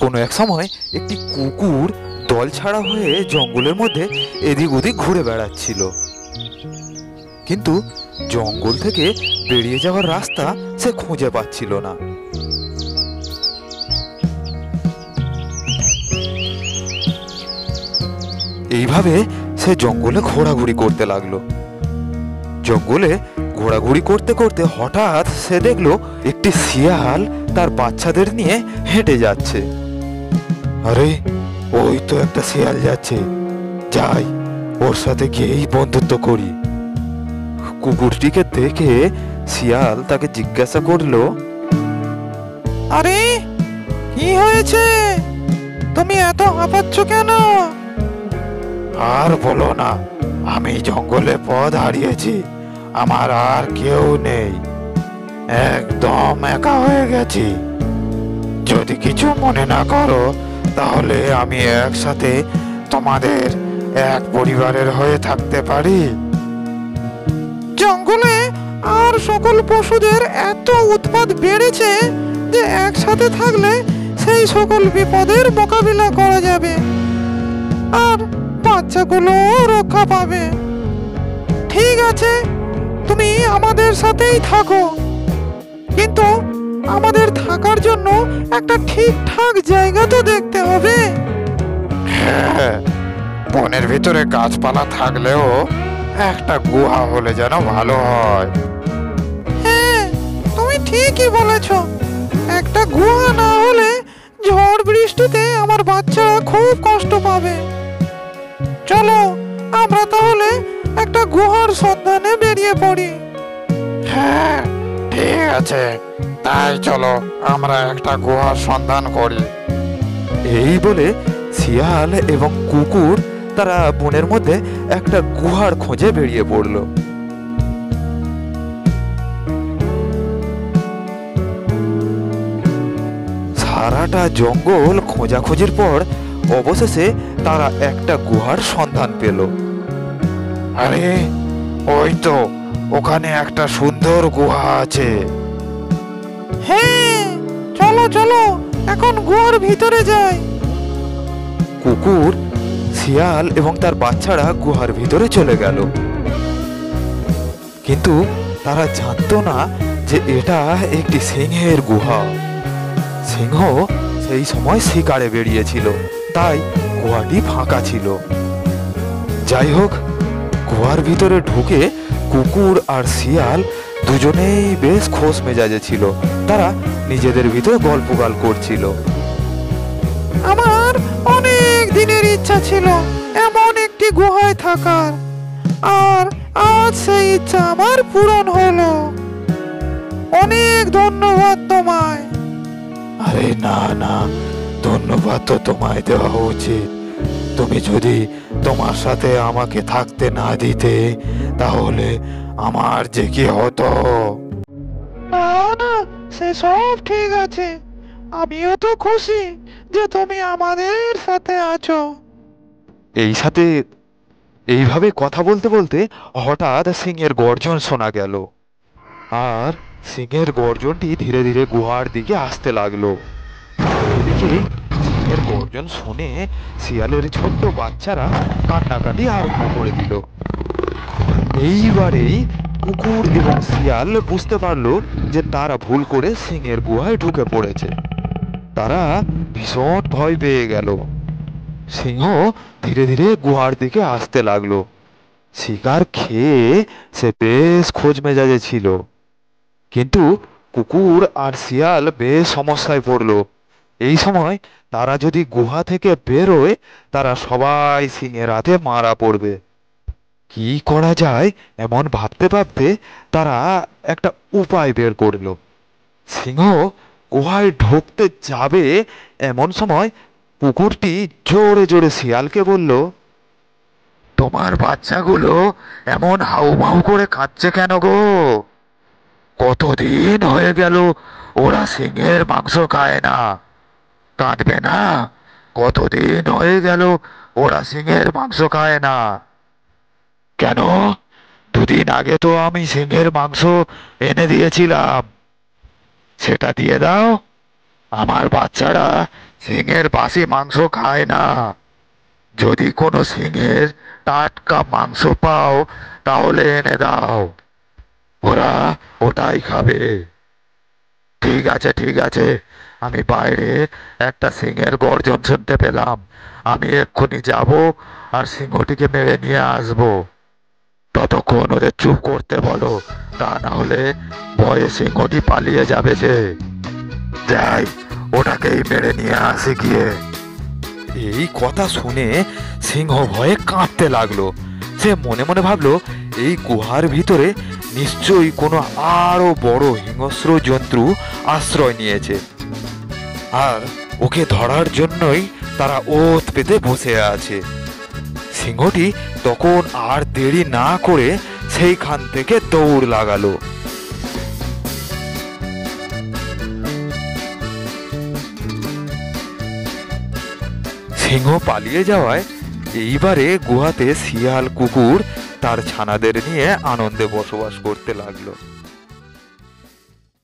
কোনো এক সময় একটি কুকুর দল ছাড়া হয়ে জঙ্গলের মধ্যে এদিক ওদিক ঘুরে বেড়াচ্ছিল, কিন্তু জঙ্গল থেকে বেরিয়ে যাওয়ার রাস্তা সে খুঁজে পাচ্ছিল না। এইভাবে সে জঙ্গলে ঘোরাঘুরি করতে লাগলো। জঙ্গলে ঘোরাঘুরি করতে করতে হঠাৎ সে দেখলো একটি শিয়াল তার বাচ্চাদের নিয়ে হেঁটে যাচ্ছে। আরে, ওই তো একটা শিয়াল যাচ্ছে, যাই ওর সাথে গিয়েই বন্ধুত্ব করি। কুকুরটিকে দেখে শিয়াল তাকে জিজ্ঞাসা করলো, আরে, কি হয়েছে? তুমি এত হাঁপাচ্ছ কেন? আর বলো না, আমি জঙ্গলে পথ হারিয়েছি, আমার আর কেউ নেই, একদম একা হয়ে গেছি। যদি কিছু মনে না করো তাহলে আমি একসাথে তোমাদের এক পরিবারের হয়ে থাকতে পারি। জঙ্গলে আর সকল পশুদের এত উৎপাত বেড়েছে যে একসাথে থাকলে সেই সকল বিপদের মোকাবিলা করা যাবে, আর বাচ্চাগুলো রক্ষা পাবে। ঠিক আছে, তুমি আমাদের সাথেই থাকো, কিন্তু আমাদের থাকার জন্য একটা ঠিকঠাক জায়গা তো দেখতে হবে। হ্যাঁ, বনের ভিতরে গাছপালা থাকলেও একটা গুহা হলে যেন ভালো হয়। হ্যাঁ, তুমি ঠিকই বলেছ। একটা গুহা না হলে ঝড় বৃষ্টিতে আমার বাচ্চারা খুব কষ্ট পাবে। চলো, আমরা তাহলে একটা গুহার সন্ধানে বেরিয়ে পড়ি। হ্যাঁ, ঠিক আছে, তাই চলো আমরা একটা গুহার সন্ধান করি। এই বলে শিয়াল এবং কুকুর তারা বনের মধ্যে একটা গুহার খোঁজে বেরিয়ে পড়ল। সারাটা জঙ্গল খোঁজাখুঁজির পর অবশেষে তারা একটা গুহার সন্ধান পেল। আরে, ওই তো ওখানে একটা সুন্দর গুহা আছে। হ্যাঁ, চলো চলো, এখন গুহার ভিতরে যাই। কুকুর, শিয়াল এবং তার বাচ্চারা গুহার ভিতরে চলে গেল, কিন্তু তারা জানতো না যে এটা একটি সিংহের গুহা। সিংহ সেই সময় শিকারে বেরিয়েছিল, তাই গুহাটি ফাঁকা ছিল। যাই হোক, গুহার ভিতরে ঢুকে কুকুর আর শিয়াল দুজনেই বেশ খোশ মেজাজে ছিল। তারা নিজেদের ভিতরে গল্পগাল করছিল। আমার অনেক দিনের ইচ্ছা ছিল এমন একটি গুহায় থাকার, আর আজ সেই ইচ্ছা আমার পূরণ হলো। অনেক ধন্যবাদ তোমায়। আরে না না, ধন্যবাদ তো তোমায় দেওয়া উচিত। তুমি যদি তোমার সাথে আমাকে থাকতে না দিতে তাহলে আমার যে কি হতো। না না, সেসব ঠিক আছে। আমিও তো খুশি যে তুমি আমাদের সাথে আছো। এইভাবে কথা বলতে বলতে হঠাৎ সিংহের গর্জন শোনা গেল, আর সিংহের গর্জনটি ধীরে ধীরে গুহার দিকে আসতে লাগলো। এদিকে সিংহের গর্জন শুনে শিয়ালের ছোট্ট বাচ্চারা কান্নাকাটি আরম্ভ করে দিল। এইবারেই কুকুর এবং শিয়াল বুঝতে পারলো যে তারা ভুল করে সিংহের গুহায় ঢুকে পড়েছে। তারা ভীষণ ভয় পেয়ে গেল। সিংহ ধীরে ধীরে গুহার দিকে আসতে লাগলো। শিকার খেয়ে সে বেশ খোঁজ মেজাজে ছিল, কিন্তু কুকুর আর শিয়াল বেশ সমস্যায় পড়লো। এই সময় তারা যদি গুহা থেকে বেরোয় তারা সবাই সিংহের হাতে মারা পড়বে। কি করা যায় এমন ভাবতে ভাবতে তারা একটা উপায় বের করলো। সিংহ গুহায় ঢুকতে যাবে এমন সময় কুকুরটি জোরে জোরে শিয়ালকে বলল, তোমার বাচ্চাগুলো এমন হাউমাউ করে কাঁদছে কেন গো? কতদিন হয়ে গেল ওরা সিংহের মাংস খায় না। কাঁদবে না? কতদিন হয়ে গেল ওরা সিংহের মাংস খায় না। কেন? দুদিন আগে তো আমি সিংহের মাংস এনে দিয়েছিলাম, সেটা দিয়ে দাও। আমার বাচ্চারা সিংহের বাসি মাংস খায় না। যদি কোনো সিংহের টাটকা মাংস পাও তাহলে এনে দাও, ওরা ওটাই খাবে। ঠিক আছে ঠিক আছে, আমি বাইরে একটা সিংহের গর্জন শুনতে পেলাম, আমি এক্ষুনি যাব আর সিংহটিকে মেরে নিয়ে আসবো। ততক্ষণ ওদের চুপ করতে বলো, তা না হলে ভয়ে সিংহটি পালিয়ে যাবে। যে যাই, ওটাকেই মেরে নিয়ে আসি গিয়ে। এই কথা শুনে সিংহ ভয়ে কাঁপতে লাগলো। সে মনে মনে ভাবলো, এই গুহার ভিতরে নিশ্চয়ই কোনো আরো বড় হিংস্র জন্তু আশ্রয় নিয়েছে, আর ওকে ধরার জন্যই তারা ওত পেতে বসে আছে। সিংহটি তখন আর দেরি না করে সেইখান থেকে দৌড় লাগালো। সিংহ পালিয়ে যাওয়ায় এইবারে গুহাতে শিয়াল কুকুর তার ছানাদের নিয়ে আনন্দে বসবাস করতে লাগলো।